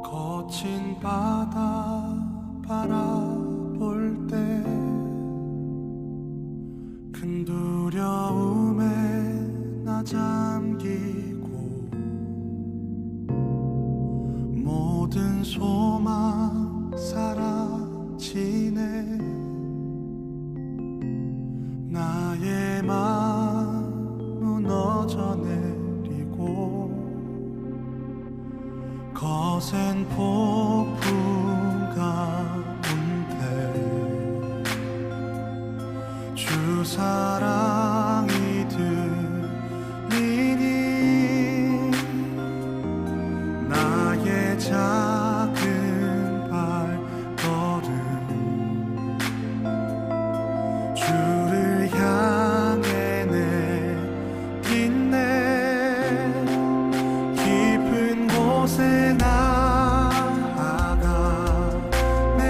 거친 바다 바라볼 때 큰 두려움에 나 잠기고 모든 소망 사라지네. 나의 마음 무너져 내리고 거센 폭풍 가운데 주 사랑이 들리니 나의 작은 발걸음 주를 향해 내딛네. 깊은 곳에 나아가 내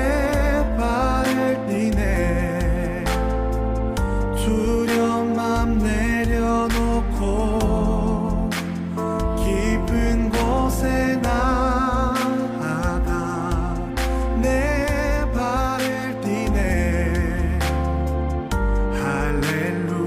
발을 띠네. 두려움만 내려놓고 깊은 곳에 나아가 내 발을 띠네. 할렐루야.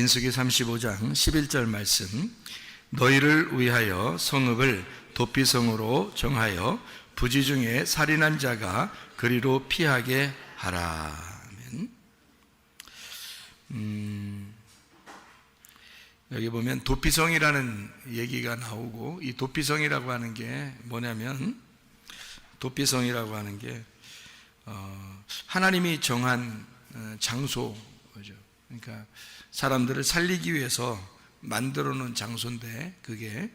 민수기 35장 11절 말씀, 너희를 위하여 성읍을 도피성으로 정하여 부지 중에 살인한 자가 그리로 피하게 하라. 여기 보면 도피성이라는 얘기가 나오고, 이 도피성이라고 하는 게 뭐냐면, 도피성이라고 하는 게 하나님이 정한 장소죠. 그러니까 사람들을 살리기 위해서 만들어 놓은 장소인데, 그게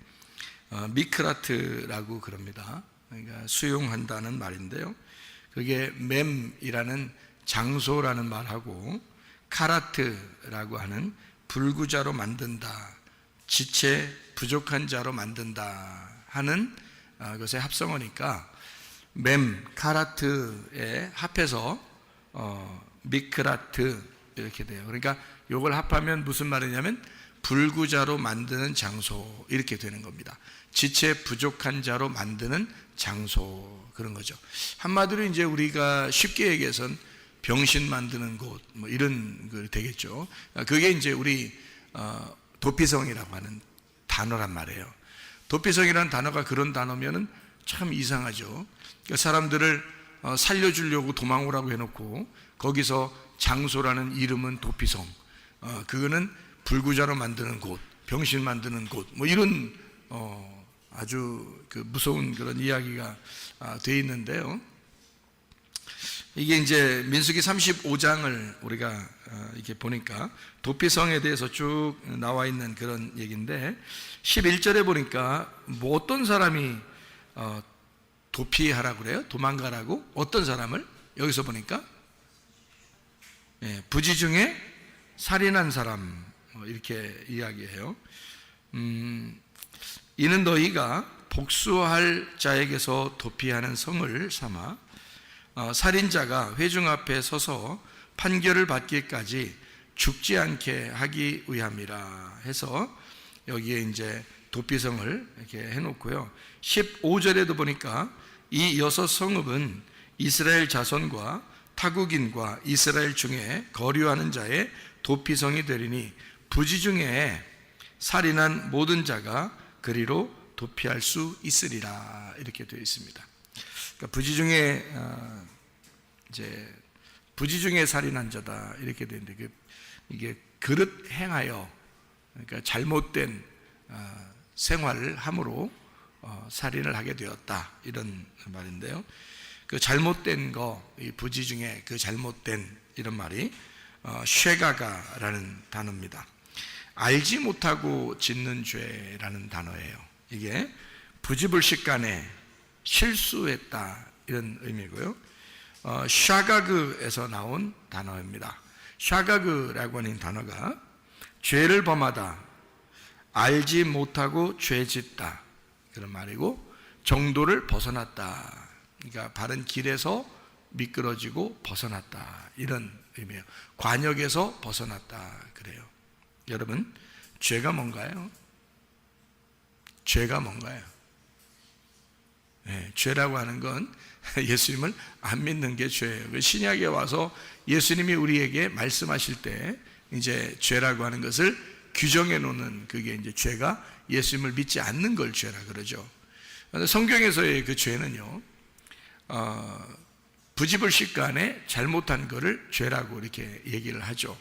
미크라트라고 그럽니다. 그러니까 수용한다는 말인데요, 그게 mem이라는 장소라는 말하고 카라트라고 하는 불구자로 만든다, 지체 부족한 자로 만든다 하는 것의 합성어니까 mem, 카라트에 합해서 미크라트 이렇게 돼요. 그러니까 이걸 합하면 무슨 말이냐면 불구자로 만드는 장소, 이렇게 되는 겁니다. 지체 부족한 자로 만드는 장소, 그런 거죠. 한마디로 이제 우리가 쉽게 얘기해서는 병신 만드는 곳, 뭐 이런 거 되겠죠. 그게 이제 우리 도피성이라고 하는 단어란 말이에요. 도피성이라는 단어가 그런 단어면은 참 이상하죠. 그러니까 사람들을 살려주려고 도망오라고 해놓고 거기서 장소라는 이름은 도피성, 그거는 불구자로 만드는 곳, 병신 만드는 곳, 뭐 이런 아주 그 무서운 그런 이야기가 돼 있는데요. 이게 이제 민수기 35장을 우리가 이렇게 보니까 도피성에 대해서 쭉 나와 있는 그런 얘기인데, 11절에 보니까 뭐 어떤 사람이 도피하라고 그래요? 도망가라고? 어떤 사람을? 여기서 보니까 부지 중에 살인한 사람, 이렇게 이야기해요. 이는 너희가 복수할 자에게서 도피하는 성을 삼아 살인자가 회중 앞에 서서 판결을 받기까지 죽지 않게 하기 위함이라 해서 여기에 이제 도피성을 이렇게 해놓고요. 15절에도 보니까 이 6성읍은 이스라엘 자손과 타국인과 이스라엘 중에 거류하는 자의 도피성이 되리니 부지 중에 살인한 모든 자가 그리로 도피할 수 있으리라, 이렇게 되어 있습니다. 그러니까 부지 중에 이제 부지 중에 살인한 자다, 이렇게 되는데, 이게 그릇 행하여, 그러니까 잘못된 생활을 함으로 살인을 하게 되었다, 이런 말인데요. 그 잘못된 거, 이 부지 중에 그 잘못된, 이런 말이 쉐가가라는 단어입니다. 알지 못하고 짓는 죄라는 단어예요. 이게 부지불식간에 실수했다, 이런 의미고요. 샤가그에서 나온 단어입니다. 샤가그라고 하는 단어가 죄를 범하다, 알지 못하고 죄짓다, 그런 말이고, 정도를 벗어났다, 그러니까 바른 길에서 미끄러지고 벗어났다, 이런 의미예요. 관역에서 벗어났다, 그래요. 여러분, 죄가 뭔가요? 죄가 뭔가요? 죄라고 하는 건 예수님을 안 믿는 게 죄예요. 신약에 와서 예수님이 우리에게 말씀하실 때 이제 죄라고 하는 것을 규정해 놓는, 그게 이제 죄가 예수님을 믿지 않는 걸 죄라 그러죠. 성경에서의 그 죄는요, 부지불식간에 잘못한 거를 죄라고 이렇게 얘기를 하죠.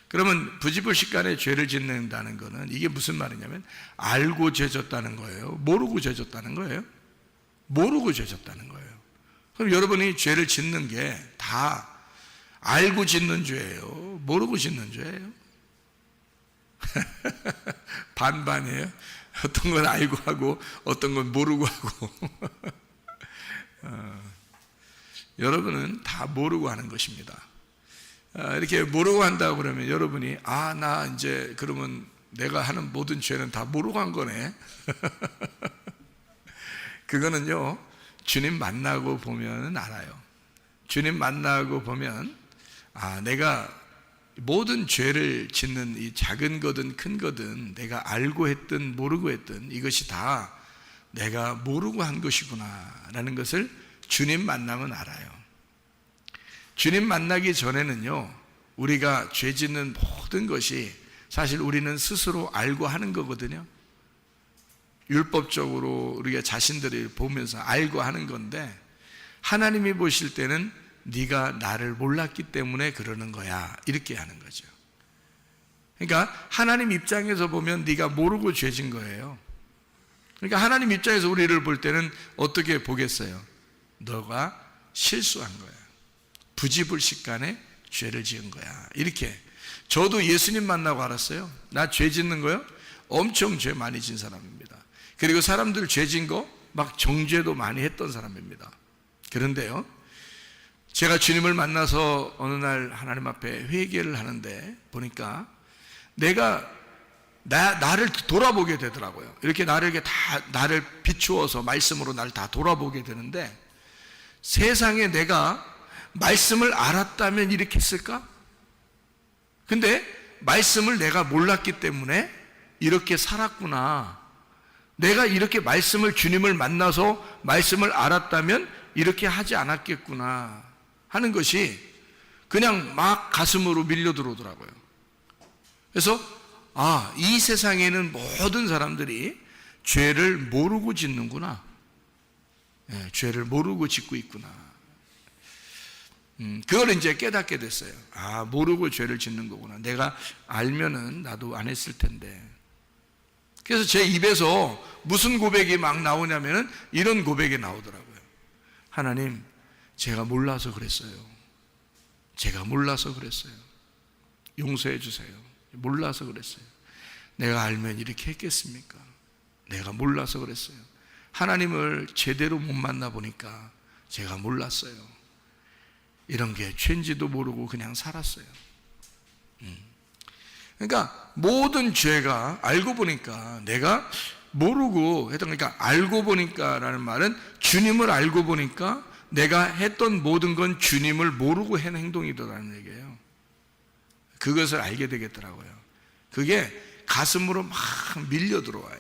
그러면 부지불식간에 죄를 짓는다는 거는 이게 무슨 말이냐면 알고 죄졌다는 거예요? 모르고 죄졌다는 거예요? 모르고 죄졌다는 거예요. 그럼 여러분이 죄를 짓는 게 다 알고 짓는 죄예요? 모르고 짓는 죄예요? 반반이에요. 어떤 건 알고 하고 어떤 건 모르고 하고 여러분은 다 모르고 하는 것입니다. 이렇게 모르고 한다고 그러면 여러분이 나 이제 그러면 내가 하는 모든 죄는 다 모르고 한 거네. 그거는요, 주님 만나고 보면 알아요. 주님 만나고 보면 내가 모든 죄를 짓는 이 작은 거든 큰 거든 내가 알고 했든 모르고 했든 이것이 다 내가 모르고 한 것이구나 라는 것을 주님 만나면 알아요. 주님 만나기 전에는요, 우리가 죄 짓는 모든 것이 사실 우리는 스스로 알고 하는 거거든요. 율법적으로 우리가 자신들이 보면서 알고 하는 건데, 하나님이 보실 때는 네가 나를 몰랐기 때문에 그러는 거야, 이렇게 하는 거죠. 그러니까 하나님 입장에서 보면 네가 모르고 죄진 거예요. 그러니까 하나님 입장에서 우리를 볼 때는 어떻게 보겠어요? 너가 실수한 거야, 부지불식간에 죄를 지은 거야, 이렇게. 저도 예수님 만나고 알았어요. 나 죄 짓는 거요? 엄청 죄 많이 진 사람입니다. 그리고 사람들 죄 진 거 막 정죄도 많이 했던 사람입니다. 그런데요, 제가 주님을 만나서 어느 날 하나님 앞에 회개를 하는데 보니까 내가 나를 돌아보게 되더라고요. 이렇게 나를 비추어서 말씀으로 나를 다 돌아보게 되는데, 세상에 내가 말씀을 알았다면 이렇게 했을까? 근데 말씀을 내가 몰랐기 때문에 이렇게 살았구나. 내가 이렇게 주님을 만나서 말씀을 알았다면 이렇게 하지 않았겠구나 하는 것이 그냥 막 가슴으로 밀려 들어오더라고요. 그래서 이 세상에는 모든 사람들이 죄를 모르고 짓는구나. 죄를 모르고 짓고 있구나. 그걸 이제 깨닫게 됐어요. 모르고 죄를 짓는 거구나. 내가 알면은 나도 안 했을 텐데. 그래서 제 입에서 무슨 고백이 막 나오냐면은 이런 고백이 나오더라고요. 하나님, 제가 몰라서 그랬어요. 제가 몰라서 그랬어요. 용서해 주세요. 몰라서 그랬어요. 내가 알면 이렇게 했겠습니까? 내가 몰라서 그랬어요. 하나님을 제대로 못 만나보니까 제가 몰랐어요. 이런 게 죄인지도 모르고 그냥 살았어요. 그러니까 모든 죄가 알고 보니까, 내가 모르고 했던, 그러니까 알고 보니까 라는 말은 주님을 알고 보니까 내가 했던 모든 건 주님을 모르고 한 행동이더라는 얘기예요. 그것을 알게 되겠더라고요. 그게 가슴으로 막 밀려 들어와요.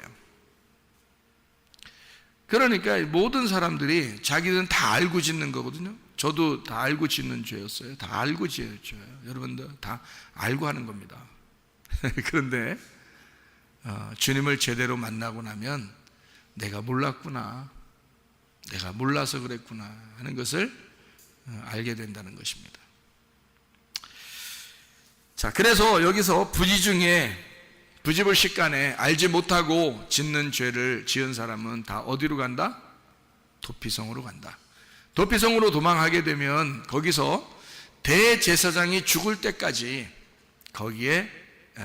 그러니까 모든 사람들이 자기들은 다 알고 짓는 거거든요. 저도 다 알고 짓는 죄였어요. 다 알고 지은 죄예요. 여러분들 다 알고 하는 겁니다. 그런데 주님을 제대로 만나고 나면 내가 몰랐구나, 내가 몰라서 그랬구나 하는 것을 알게 된다는 것입니다. 자, 그래서 여기서 부지불식간에 알지 못하고 짓는 죄를 지은 사람은 다 어디로 간다? 도피성으로 간다. 도피성으로 도망하게 되면 거기서 대제사장이 죽을 때까지 거기에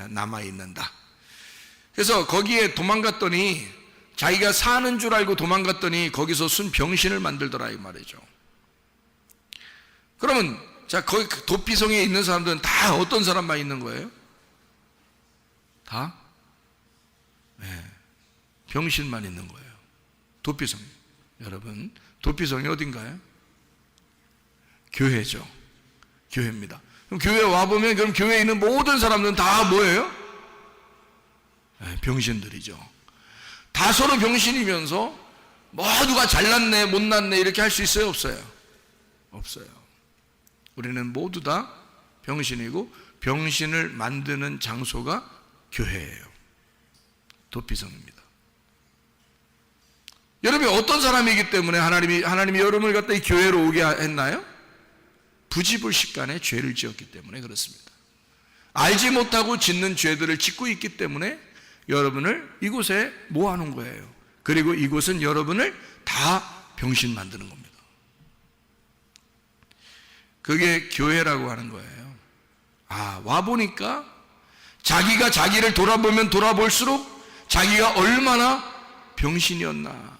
남아있는다. 그래서 거기에 도망갔더니, 자기가 사는 줄 알고 도망갔더니 거기서 순병신을 만들더라, 이 말이죠. 그러면 자, 거기 도피성에 있는 사람들은 다 어떤 사람만 있는 거예요? 다? 병신만 있는 거예요. 도피성. 여러분, 도피성이 어딘가요? 교회죠. 교회입니다. 그럼 교회 와보면, 그럼 교회에 있는 모든 사람들은 다 뭐예요? 병신들이죠. 다 서로 병신이면서 모두가 잘났네 못났네 이렇게 할 수 있어요, 없어요? 없어요. 우리는 모두 다 병신이고, 병신을 만드는 장소가 교회예요. 도피성입니다. 여러분이 어떤 사람이기 때문에 하나님이 여러분을 갖다 이 교회로 오게 했나요? 부지불식간에 죄를 지었기 때문에 그렇습니다. 알지 못하고 짓는 죄들을 짓고 있기 때문에 여러분을 이곳에 모아놓은 거예요. 그리고 이곳은 여러분을 다 병신 만드는 겁니다. 그게 교회라고 하는 거예요. 와보니까 자기가 자기를 돌아보면 돌아볼수록 자기가 얼마나 병신이었나,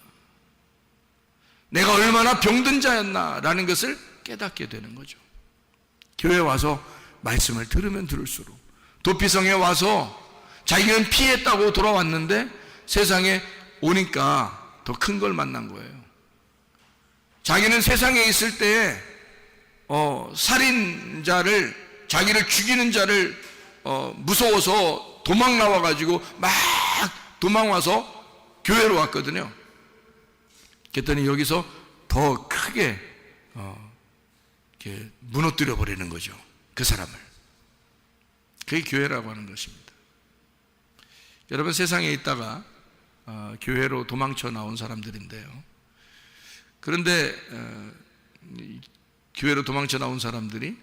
내가 얼마나 병든 자였나 라는 것을 깨닫게 되는 거죠. 교회 와서 말씀을 들으면 들을수록, 도피성에 와서 자기는 피했다고 돌아왔는데 세상에 오니까 더 큰 걸 만난 거예요. 자기는 세상에 있을 때 살인자를, 자기를 죽이는 자를 무서워서 도망 나와가지고 막 도망와서 교회로 왔거든요. 그랬더니 여기서 더 크게 이렇게 무너뜨려 버리는 거죠, 그 사람을. 그게 교회라고 하는 것입니다. 여러분, 세상에 있다가 교회로 도망쳐 나온 사람들인데요. 그런데 교회로 도망쳐 나온 사람들이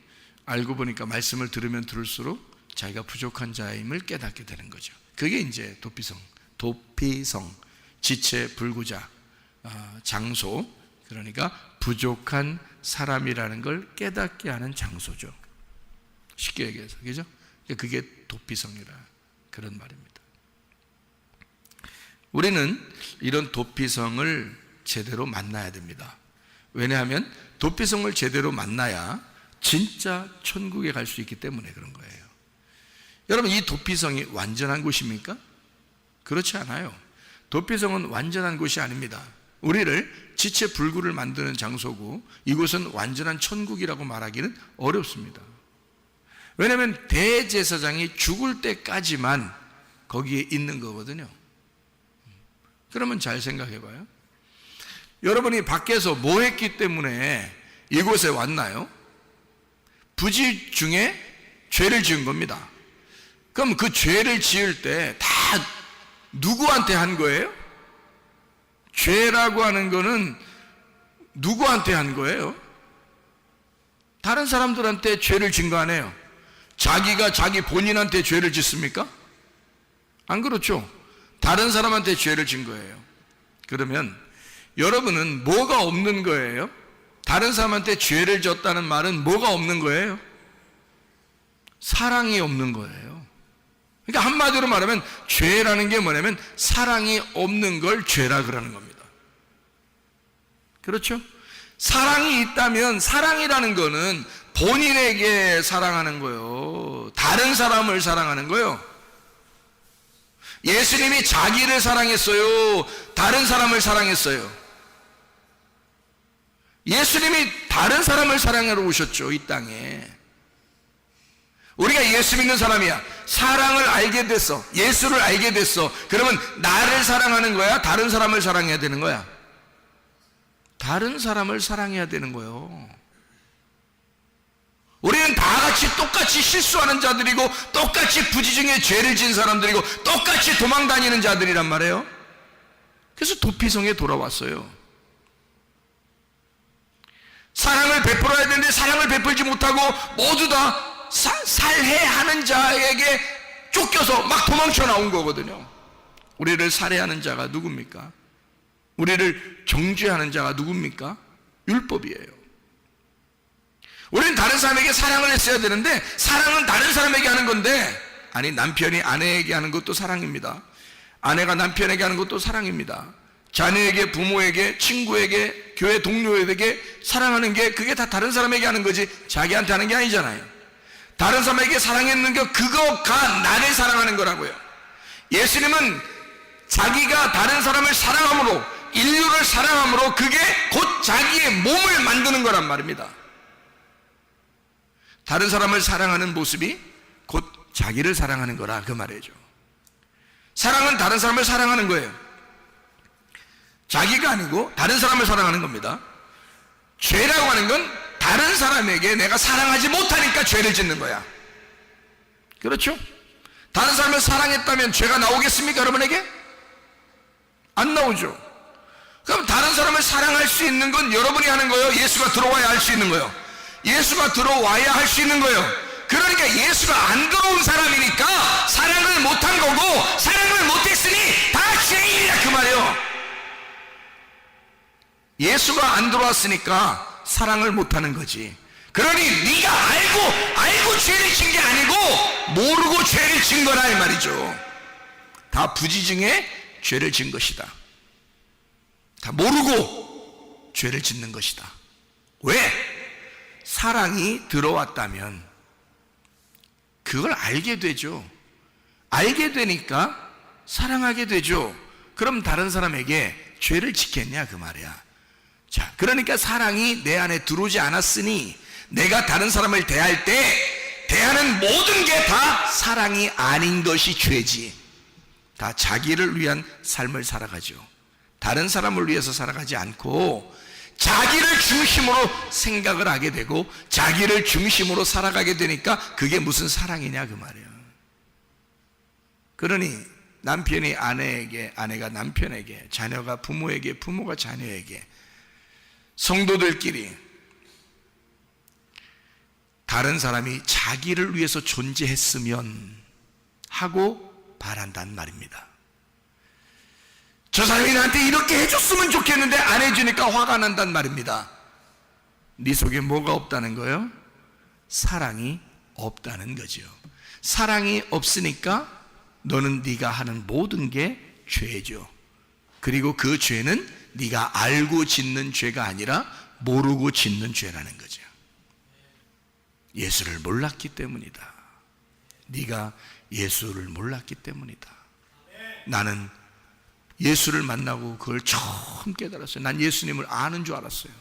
알고 보니까 말씀을 들으면 들을수록 자기가 부족한 자임을 깨닫게 되는 거죠. 그게 이제 도피성, 지체, 불구자, 장소, 그러니까 부족한 사람이라는 걸 깨닫게 하는 장소죠. 쉽게 얘기해서, 그죠? 그게 도피성이라 그런 말입니다. 우리는 이런 도피성을 제대로 만나야 됩니다. 왜냐하면 도피성을 제대로 만나야 진짜 천국에 갈 수 있기 때문에 그런 거예요. 여러분, 이 도피성이 완전한 곳입니까? 그렇지 않아요. 도피성은 완전한 곳이 아닙니다. 우리를 지체 불구를 만드는 장소고, 이곳은 완전한 천국이라고 말하기는 어렵습니다. 왜냐하면 대제사장이 죽을 때까지만 거기에 있는 거거든요. 그러면 잘 생각해 봐요. 여러분이 밖에서 뭐 했기 때문에 이곳에 왔나요? 부지 중에 죄를 지은 겁니다. 그럼 그 죄를 지을 때 다 누구한테 한 거예요? 죄라고 하는 거는 누구한테 한 거예요? 다른 사람들한테 죄를 진 거 아니에요? 자기가 자기 본인한테 죄를 짓습니까? 안 그렇죠? 다른 사람한테 죄를 진 거예요. 그러면 여러분은 뭐가 없는 거예요? 다른 사람한테 죄를 졌다는 말은 뭐가 없는 거예요? 사랑이 없는 거예요. 그러니까 한마디로 말하면 죄라는 게 뭐냐면 사랑이 없는 걸 죄라 그러는 겁니다. 그렇죠? 사랑이 있다면, 사랑이라는 거는 본인에게 사랑하는 거예요. 다른 사람을 사랑하는 거예요. 예수님이 자기를 사랑했어요? 다른 사람을 사랑했어요? 예수님이 다른 사람을 사랑하러 오셨죠, 이 땅에. 우리가 예수 믿는 사람이야. 사랑을 알게 됐어. 예수를 알게 됐어. 그러면 나를 사랑하는 거야? 다른 사람을 사랑해야 되는 거야? 다른 사람을 사랑해야 되는 거예요. 우리는 다 같이 똑같이 실수하는 자들이고, 똑같이 부지 중에 죄를 지은 사람들이고, 똑같이 도망 다니는 자들이란 말이에요. 그래서 도피성에 돌아왔어요. 사랑을 베풀어야 되는데 사랑을 베풀지 못하고 모두 다 살해하는 자에게 쫓겨서 막 도망쳐 나온 거거든요. 우리를 살해하는 자가 누굽니까? 우리를 정죄하는 자가 누굽니까? 율법이에요. 우리는 다른 사람에게 사랑을 했어야 되는데, 사랑은 다른 사람에게 하는 건데, 아니, 남편이 아내에게 하는 것도 사랑입니다. 아내가 남편에게 하는 것도 사랑입니다. 자녀에게, 부모에게, 친구에게, 교회 동료에게 사랑하는 게, 그게 다 다른 사람에게 하는 거지 자기한테 하는 게 아니잖아요. 다른 사람에게 사랑했는 게 그거가 나를 사랑하는 거라고요. 예수님은 자기가 다른 사람을 사랑함으로, 인류를 사랑함으로 그게 곧 자기의 몸을 만드는 거란 말입니다. 다른 사람을 사랑하는 모습이 곧 자기를 사랑하는 거라, 그 말이죠. 사랑은 다른 사람을 사랑하는 거예요. 자기가 아니고 다른 사람을 사랑하는 겁니다. 죄라고 하는 건 다른 사람에게 내가 사랑하지 못하니까 죄를 짓는 거야. 그렇죠? 다른 사람을 사랑했다면 죄가 나오겠습니까, 여러분에게? 안 나오죠. 그럼 다른 사람을 사랑할 수 있는 건 여러분이 하는 거예요? 예수가 들어와야 할 수 있는 거예요? 예수가 들어와야 할 수 있는 거예요. 그러니까 예수가 안 들어온 사람이니까 사랑을 못한 거고, 사랑을 못했으니 다 죄인이야, 그 말이에요. 예수가 안 들어왔으니까 사랑을 못하는 거지. 그러니 네가 알고 죄를 진 게 아니고 모르고 죄를 진 거라, 이 말이죠. 다 부지 중에 죄를 진 것이다. 다 모르고 죄를 짓는 것이다. 왜? 사랑이 들어왔다면 그걸 알게 되죠. 알게 되니까 사랑하게 되죠. 그럼 다른 사람에게 죄를 짓겠냐, 그 말이야. 자, 그러니까 사랑이 내 안에 들어오지 않았으니 내가 다른 사람을 대할 때 대하는 모든 게 다 사랑이 아닌 것이 죄지. 다 자기를 위한 삶을 살아가죠. 다른 사람을 위해서 살아가지 않고 자기를 중심으로 생각을 하게 되고 자기를 중심으로 살아가게 되니까 그게 무슨 사랑이냐, 그 말이에요. 그러니 남편이 아내에게, 아내가 남편에게, 자녀가 부모에게, 부모가 자녀에게, 성도들끼리 다른 사람이 자기를 위해서 존재했으면 하고 바란단 말입니다. 저 사람이 나한테 이렇게 해줬으면 좋겠는데 안 해주니까 화가 난단 말입니다. 네 속에 뭐가 없다는 거예요? 사랑이 없다는 거죠. 사랑이 없으니까 너는 네가 하는 모든 게 죄죠. 그리고 그 죄는 네가 알고 짓는 죄가 아니라 모르고 짓는 죄라는 거죠. 예수를 몰랐기 때문이다. 네가 예수를 몰랐기 때문이다. 나는 예수를 만나고 그걸 처음 깨달았어요. 난 예수님을 아는 줄 알았어요.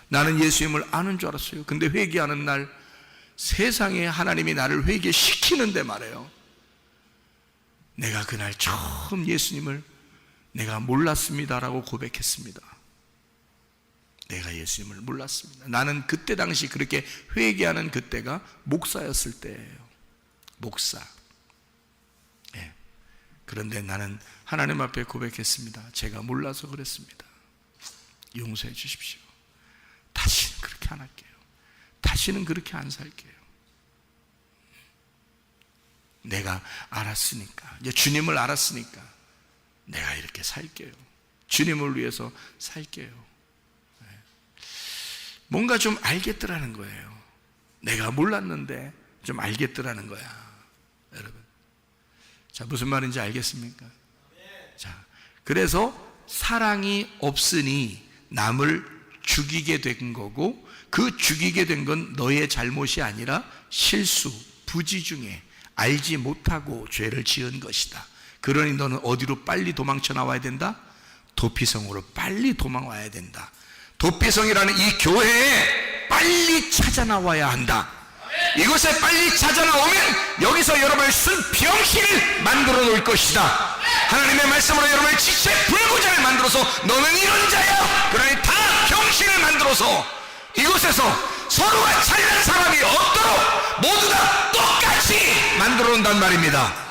나는 예수님을 아는 줄 알았어요. 근데 회개하는 날 세상에 하나님이 나를 회개시키는데 말이에요. 내가 그날 처음 예수님을 내가 몰랐습니다라고 고백했습니다. 내가 예수님을 몰랐습니다. 나는 그때 당시 그렇게 회개하는 그때가 목사였을 때예요. 목사. 예. 그런데 나는 하나님 앞에 고백했습니다. 제가 몰라서 그랬습니다. 용서해 주십시오. 다시는 그렇게 안 할게요. 다시는 그렇게 안 살게요. 내가 알았으니까, 이제 주님을 알았으니까 내가 이렇게 살게요. 주님을 위해서 살게요. 뭔가 좀 알겠더라는 거예요. 내가 몰랐는데 좀 알겠더라는 거야. 여러분, 자, 무슨 말인지 알겠습니까? 자, 그래서 사랑이 없으니 남을 죽이게 된 거고, 그 죽이게 된 건 너의 잘못이 아니라 실수, 부지 중에 알지 못하고 죄를 지은 것이다. 그러니 너는 어디로 빨리 도망쳐 나와야 된다? 도피성으로 빨리 도망와야 된다. 도피성이라는 이 교회에 빨리 찾아 나와야 한다. 이곳에 빨리 찾아 나오면 여기서 여러분을 쓴 병신을 만들어 놓을 것이다. 하나님의 말씀으로 여러분을 지체 불구자를 만들어서 너는 이런 자야. 그러니 다 병신을 만들어서 이곳에서 서로가 잘난 사람이 없도록 모두 다 똑같이 만들어 놓는단 말입니다.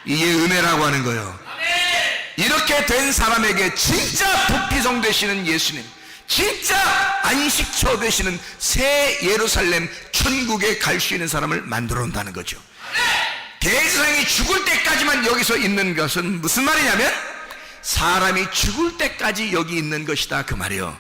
이게 은혜라고 하는 거예요. 이렇게 된 사람에게 진짜 도피성 되시는 예수님, 진짜 안식처 되시는 새 예루살렘 천국에 갈 수 있는 사람을 만들어 온다는 거죠. 대제사장이 죽을 때까지만 여기서 있는 것은 무슨 말이냐면 사람이 죽을 때까지 여기 있는 것이다, 그 말이에요.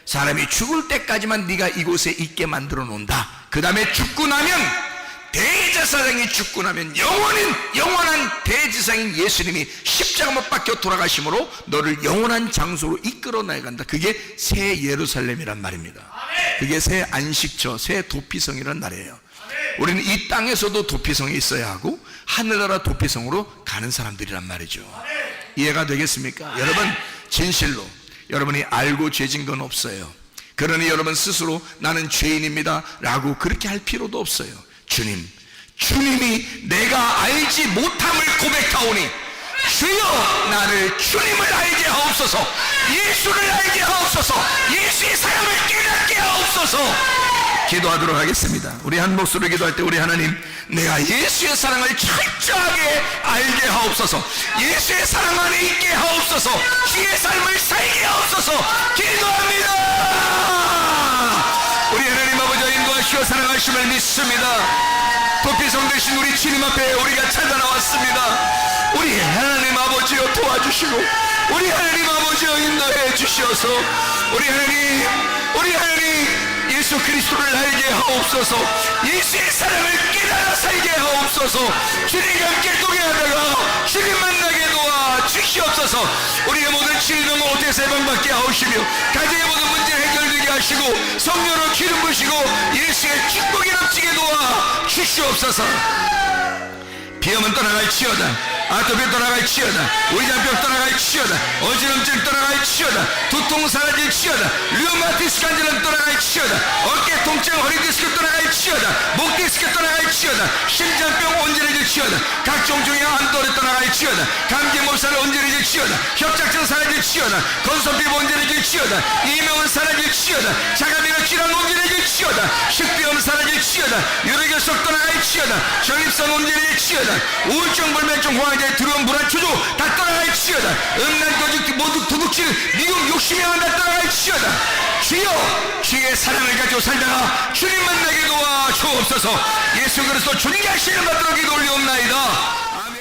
사람이 죽을 때까지만 네가 이곳에 있게 만들어 놓는다. 그 다음에 죽고 나면, 대제사장이 죽고 나면 영원한 대제사장인 예수님이 십자가 못 박혀 돌아가심으로 너를 영원한 장소로 이끌어 나간다. 그게 새 예루살렘이란 말입니다. 그게 새 안식처, 새 도피성이란 말이에요. 우리는 이 땅에서도 도피성이 있어야 하고 하늘나라 도피성으로 가는 사람들이란 말이죠. 이해가 되겠습니까? 여러분, 진실로 여러분이 알고 죄진 건 없어요. 그러니 여러분 스스로 나는 죄인입니다 라고 그렇게 할 필요도 없어요. 주님이 내가 알지 못함을 고백하오니 주여 나를 주님을 알게 하옵소서, 예수를 알게 하옵소서, 예수의 사랑을 깨닫게 하옵소서. 기도하도록 하겠습니다. 우리 한 목소리로 기도할 때 우리 하나님, 내가 예수의 사랑을 철저하게 알게 하옵소서, 예수의 사랑 안에 있게 하옵소서, 주의 삶을 살게 하옵소서. 기도합니다. 우리 하나님 아버지 인도하시어 사랑하심을 믿습니다. 도피성 되신 우리 주님 앞에 우리가 찾아 나왔습니다. 우리 하나님 아버지여 도와주시고, 우리 하나님 아버지여 인도해 주시어서 우리 하나님 예수 그리스도를 알게 하옵소서, 예수의 사랑을 깨달아 살게 하옵소서. 주님과 함께 동행하다가 주님 만나게 도와 주시옵소서. 우리의 모든 질병을 오태서 해방받게 하옵시며 가정의 모든 문제 해결되게 하시고 성령으로 기름 부으시고 예수의 축복이 넘치게 도와 주시옵소서. 비염은 떠나갈지어다, 아토피 떠나갈지어다, 위장병 떠나갈지어다, 어지럼증 떠나갈지어다, 두통 사라질지어다. 류마티스 간질은 떠나갈지어다. 어깨 통증, 허리 디스크 떠나갈지어다. 목 디스크 떠나갈지어다. 심장병 온전해질지어다. 각종 중의 암도를 떠나갈지어다. 감기 몸살 온전해질지어다. 협착증 사라질지어다. 건선피부 온전해질지어다. 이명은 사라질지어다. 자가면역 질환 온전해질지어다. 식비염 사라질지어다. 유력결석 떠나갈지어다. 전립선 온전해질지어다. 우울증, 불면증, 호황제, 두려움, 불안, 초조 다 떠나갈지어다. 음란, 거짓, 모두 도둑질, 미움, 욕심이 다 떠나갈지어다. 주여, 주의 사랑을 가지고 살다가 주님만 내게 도와 주옵소서. 예수 그리스도 주님께 하시는 받들어 기도 올리옵나이다. 아멘.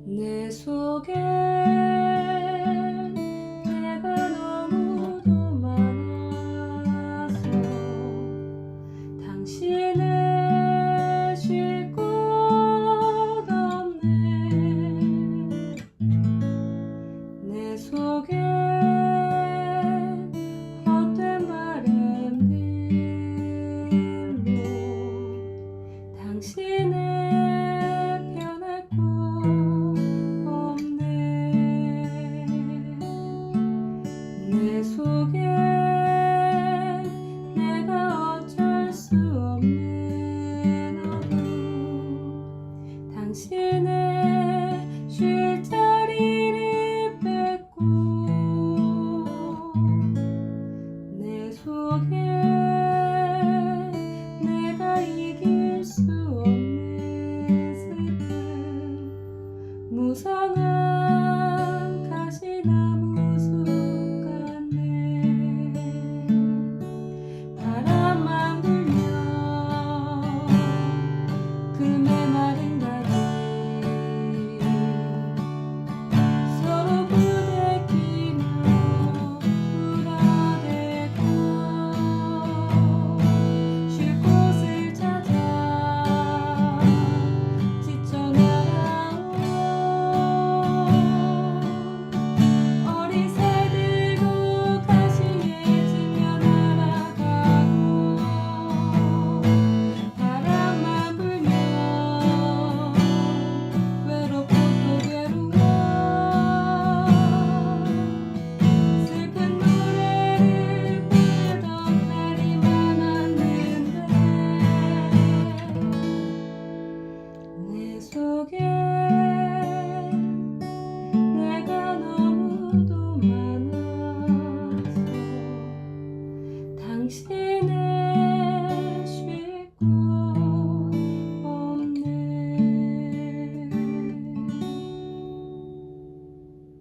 내 속에 내가 너무도 많아서 당신을 쉴 곳 없네. 내 속에 헛된 바램들로 당신을 편할 곳 없네. 내 속에 내가 어쩔 수 없는 어둠 당신의 쉴 자리를 뺏고 내 속에 내가 이길 수 없는 슬픔 무성한 가시나무 숲 같네. 바람만 불면 그 메마른 가지 서로 부대끼며 울어대고 쉴 곳을 찾아 지쳐 날아온 어린 새들도 가시에 지며 날아가고 바람만 불면 외롭고 또 괴로워 슬픈 노래를 부르던 날이 많았는데 내 속에 내가 너무도 많아서 당신